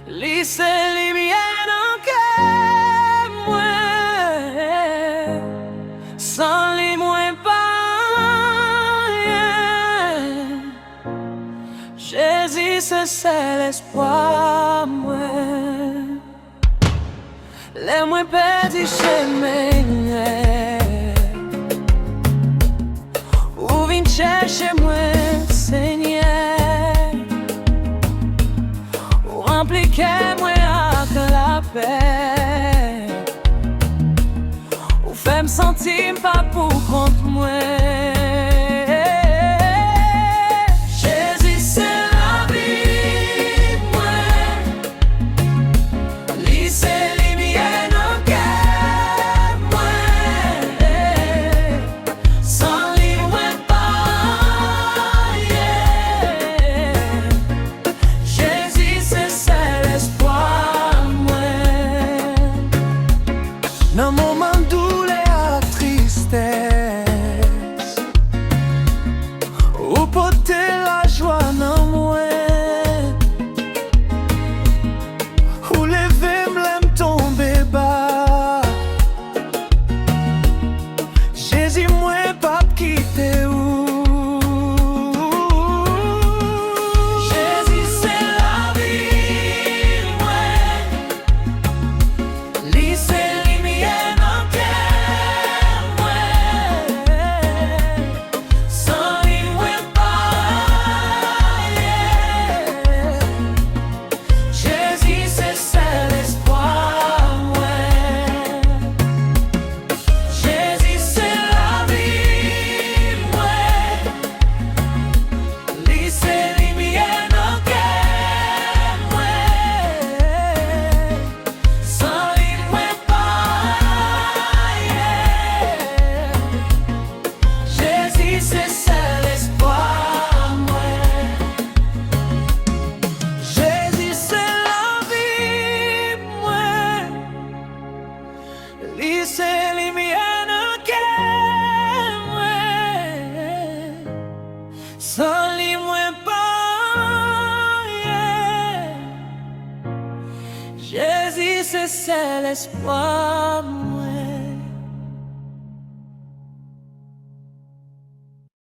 Li c'est li bien en moi, sans li moins pas rien. Jésus c'est l'espoir moi. Les moins petits chemins où vient chercher moi Seigneur, où impliquer moi avec la paix, où fait me sentir pas pour contre moi. Dans moment douleur, tristesse, ou porter la joie dans moi, ou lever m'l'aime tomber bas. Jésus moi pas quitter ou. Jésus c'est la vie moi, lui c'est c'est li bien en moi, sans li moins pas rien. Jésus c'est l'espoir moi.